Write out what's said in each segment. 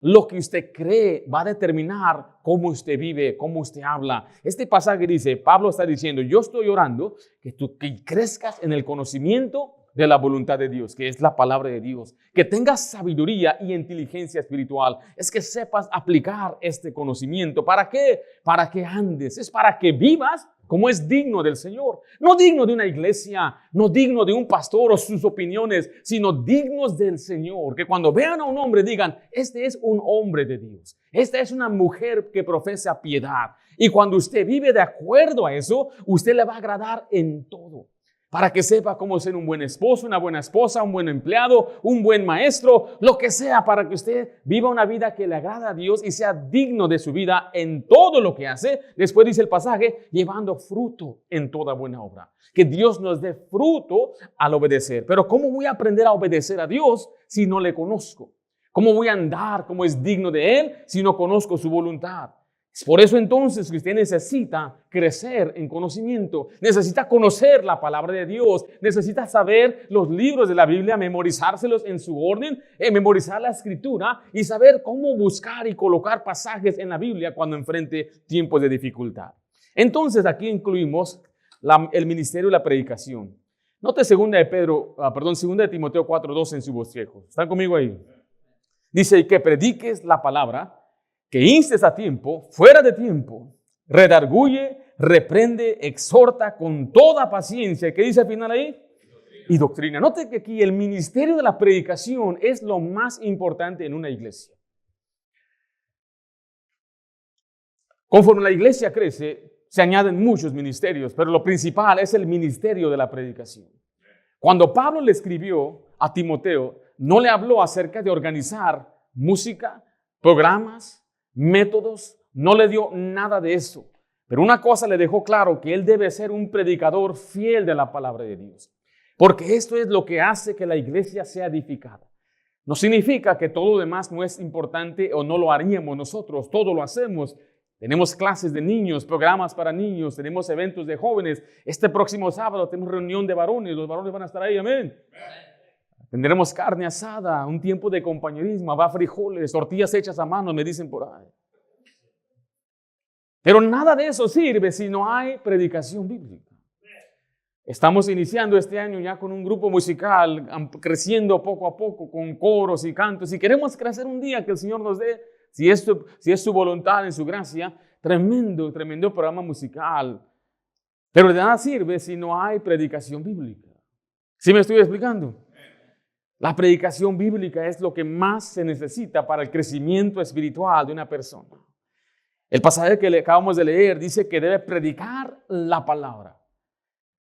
Lo que usted cree va a determinar cómo usted vive, cómo usted habla. Este pasaje dice, Pablo está diciendo, yo estoy orando que crezcas en el conocimiento de la voluntad de Dios, que es la palabra de Dios, que tengas sabiduría y inteligencia espiritual. Es que sepas aplicar este conocimiento. ¿Para qué? Para que andes, es para que vivas como es digno del Señor. No digno de una iglesia, no digno de un pastor o sus opiniones, sino dignos del Señor. Que cuando vean a un hombre digan, este es un hombre de Dios. Esta es una mujer que profesa piedad. Y cuando usted vive de acuerdo a eso, usted le va a agradar en todo. Para que sepa cómo ser un buen esposo, una buena esposa, un buen empleado, un buen maestro, lo que sea, para que usted viva una vida que le agrada a Dios y sea digno de su vida en todo lo que hace. Después dice el pasaje, llevando fruto en toda buena obra. Que Dios nos dé fruto al obedecer. Pero ¿cómo voy a aprender a obedecer a Dios si no le conozco? ¿Cómo voy a andar como es digno de Él si no conozco su voluntad? Es por eso entonces que usted necesita crecer en conocimiento, necesita conocer la palabra de Dios, necesita saber los libros de la Biblia, memorizárselos en su orden, memorizar la escritura y saber cómo buscar y colocar pasajes en la Biblia cuando enfrente tiempos de dificultad. Entonces aquí incluimos el ministerio y la predicación. Note 2 de Timoteo 4:2 en su bosquejo. ¿Están conmigo ahí? Dice que prediques la palabra, que instes a tiempo, fuera de tiempo, redarguye, reprende, exhorta con toda paciencia. ¿Qué dice al final ahí? Y doctrina. Note que aquí el ministerio de la predicación es lo más importante en una iglesia. Conforme la iglesia crece, se añaden muchos ministerios, pero lo principal es el ministerio de la predicación. Cuando Pablo le escribió a Timoteo, no le habló acerca de organizar música, programas, métodos, no le dio nada de eso. Pero una cosa le dejó claro, que él debe ser un predicador fiel de la palabra de Dios. Porque esto es lo que hace que la iglesia sea edificada. No significa que todo lo demás no es importante o no lo haríamos nosotros, todo lo hacemos. Tenemos clases de niños, programas para niños, tenemos eventos de jóvenes. Este próximo sábado tenemos reunión de varones, los varones van a estar ahí, amén. Tendremos carne asada, un tiempo de compañerismo, habrá frijoles, tortillas hechas a mano, me dicen por ahí. Pero nada de eso sirve si no hay predicación bíblica. Estamos iniciando este año ya con un grupo musical, creciendo poco a poco con coros y cantos. Y queremos crecer un día que el Señor nos dé, si es su voluntad, en su gracia, tremendo programa musical. Pero de nada sirve si no hay predicación bíblica. ¿Sí me estoy explicando? La predicación bíblica es lo que más se necesita para el crecimiento espiritual de una persona. El pasaje que acabamos de leer dice que debe predicar la palabra.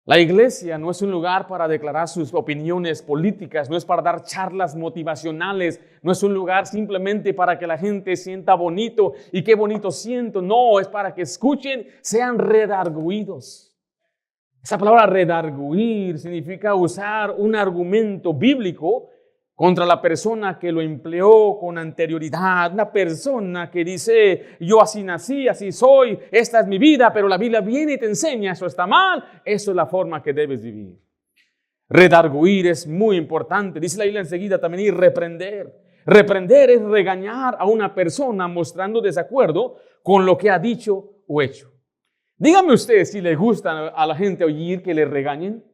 La iglesia no es un lugar para declarar sus opiniones políticas, no es para dar charlas motivacionales, no es un lugar simplemente para que la gente sienta bonito y qué bonito siento. No, es para que escuchen, sean redarguidos. Esa palabra redarguir significa usar un argumento bíblico contra la persona que lo empleó con anterioridad. Una persona que dice, yo así nací, así soy, esta es mi vida, pero la Biblia viene y te enseña, eso está mal, eso es la forma que debes vivir. Redarguir es muy importante. Dice la Biblia enseguida también, y reprender. Reprender es regañar a una persona mostrando desacuerdo con lo que ha dicho o hecho. Dígame usted si le gusta a la gente oír que le regañen.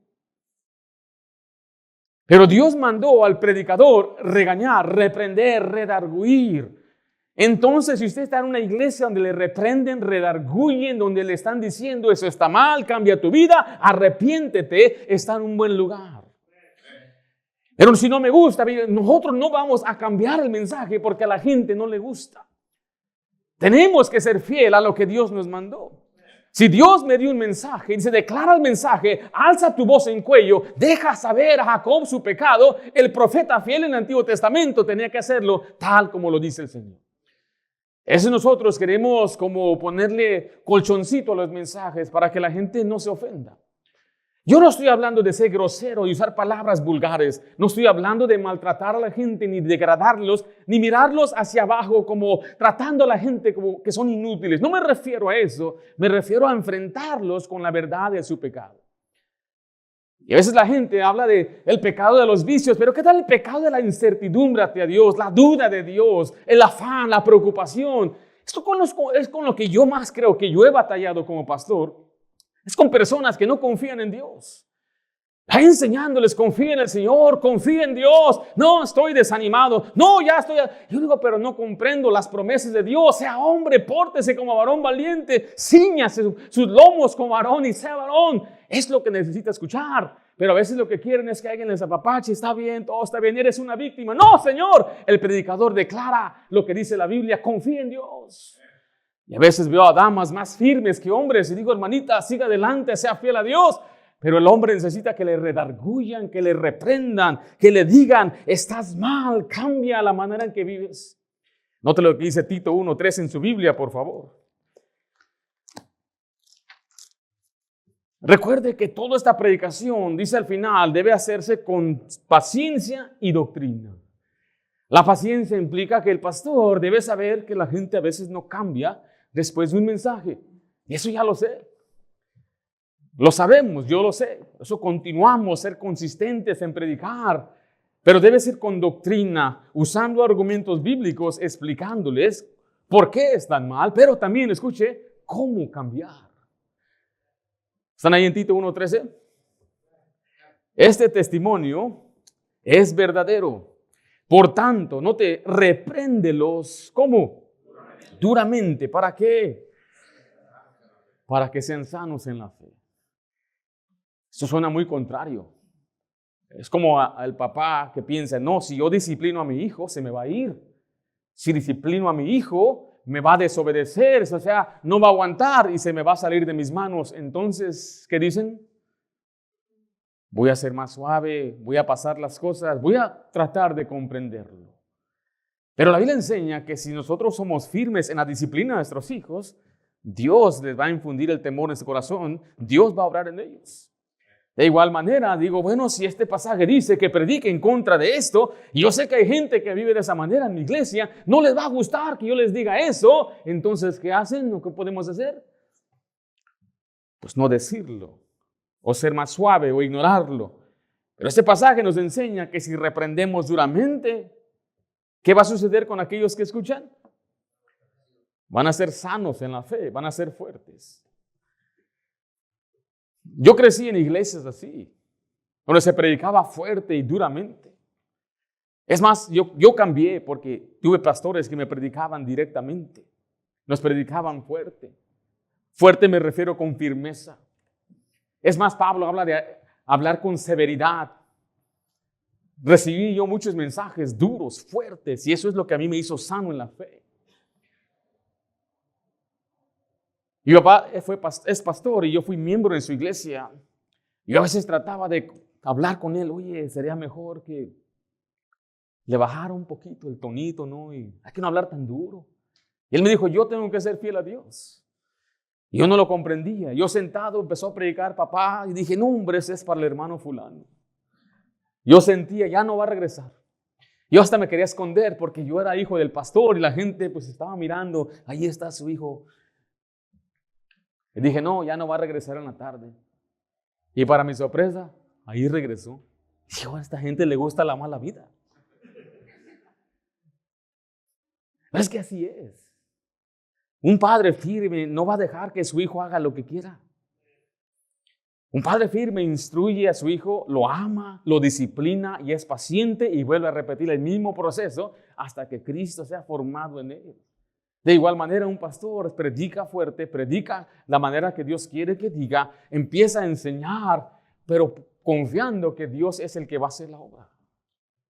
Pero Dios mandó al predicador regañar, reprender, redarguir. Entonces, si usted está en una iglesia donde le reprenden, redarguyen, donde le están diciendo eso está mal, cambia tu vida, arrepiéntete, está en un buen lugar. Pero si no me gusta, nosotros no vamos a cambiar el mensaje porque a la gente no le gusta. Tenemos que ser fiel a lo que Dios nos mandó. Si Dios me dio un mensaje y dice, declara el mensaje, alza tu voz en cuello, deja saber a Jacob su pecado, el profeta fiel en el Antiguo Testamento tenía que hacerlo tal como lo dice el Señor. Eso nosotros queremos como ponerle colchoncito a los mensajes para que la gente no se ofenda. Yo no estoy hablando de ser grosero y usar palabras vulgares. No estoy hablando de maltratar a la gente, ni degradarlos, ni mirarlos hacia abajo como tratando a la gente como que son inútiles. No me refiero a eso. Me refiero a enfrentarlos con la verdad de su pecado. Y a veces la gente habla de el pecado de los vicios, pero ¿qué tal el pecado de la incertidumbre hacia Dios, la duda de Dios, el afán, la preocupación? Esto es con lo que yo más creo que yo he batallado como pastor. Es con personas que no confían en Dios. Ahí enseñándoles, confía en el Señor, confía en Dios. No, estoy desanimado. No, ya estoy. Yo digo, pero no comprendo las promesas de Dios. Sea hombre, pórtese como varón valiente. Cíñase sus lomos como varón y sea varón. Es lo que necesita escuchar. Pero a veces lo que quieren es que alguien les apapache. Está bien, todo está bien, eres una víctima. No, Señor. El predicador declara lo que dice la Biblia. Confía en Dios. Y a veces veo a damas más firmes que hombres y digo, hermanita, siga adelante, sea fiel a Dios. Pero el hombre necesita que le redargullan, que le reprendan, que le digan, estás mal, cambia la manera en que vives. Note lo que dice Tito 1:3 en su Biblia, por favor. Recuerde que toda esta predicación, dice al final, debe hacerse con paciencia y doctrina. La paciencia implica que el pastor debe saber que la gente a veces no cambia después de un mensaje. Y eso ya lo sé. Lo sabemos, yo lo sé. Por eso continuamos a ser consistentes en predicar. Pero debe ser con doctrina, usando argumentos bíblicos, explicándoles por qué están mal, pero también, escuche, cómo cambiar. ¿Están ahí en Tito 1:13? Este testimonio es verdadero. Por tanto, no te repréndelos. ¿Cómo? Duramente. ¿Para qué? Para que sean sanos en la fe. Eso suena muy contrario. Es como al papá que piensa, no, si yo disciplino a mi hijo, se me va a ir. Si disciplino a mi hijo, me va a desobedecer, o sea, no va a aguantar y se me va a salir de mis manos. Entonces, ¿qué dicen? Voy a ser más suave, voy a pasar las cosas, voy a tratar de comprenderlo. Pero la Biblia enseña que si nosotros somos firmes en la disciplina de nuestros hijos, Dios les va a infundir el temor en su corazón, Dios va a obrar en ellos. De igual manera, digo, bueno, si este pasaje dice que predique en contra de esto, y yo sé que hay gente que vive de esa manera en mi iglesia, no les va a gustar que yo les diga eso, entonces, ¿qué hacen? ¿O qué podemos hacer? Pues no decirlo, o ser más suave, o ignorarlo. Pero este pasaje nos enseña que si reprendemos duramente, ¿qué va a suceder con aquellos que escuchan? Van a ser sanos en la fe, van a ser fuertes. Yo crecí en iglesias así, donde se predicaba fuerte y duramente. Es más, yo cambié porque tuve pastores que me predicaban directamente. Nos predicaban fuerte. Fuerte me refiero con firmeza. Es más, Pablo habla de hablar con severidad. Recibí yo muchos mensajes duros, fuertes, y eso es lo que a mí me hizo sano en la fe. Mi papá es pastor y yo fui miembro en su iglesia. Yo a veces trataba de hablar con él, oye, sería mejor que le bajara un poquito el tonito, ¿no? Y hay que no hablar tan duro. Y él me dijo, yo tengo que ser fiel a Dios. Y yo no lo comprendía. Yo sentado empezó a predicar papá y dije, no, hombre, ese es para el hermano fulano. Yo sentía, ya no va a regresar. Yo hasta me quería esconder porque yo era hijo del pastor y la gente pues estaba mirando, ahí está su hijo. Y dije, no, ya no va a regresar en la tarde. Y para mi sorpresa, ahí regresó. Dijo, a esta gente le gusta la mala vida. Pero es que así es. Un padre firme no va a dejar que su hijo haga lo que quiera. Un padre firme instruye a su hijo, lo ama, lo disciplina y es paciente y vuelve a repetir el mismo proceso hasta que Cristo sea formado en él. De igual manera, un pastor predica fuerte, predica la manera que Dios quiere que diga, empieza a enseñar, pero confiando que Dios es el que va a hacer la obra.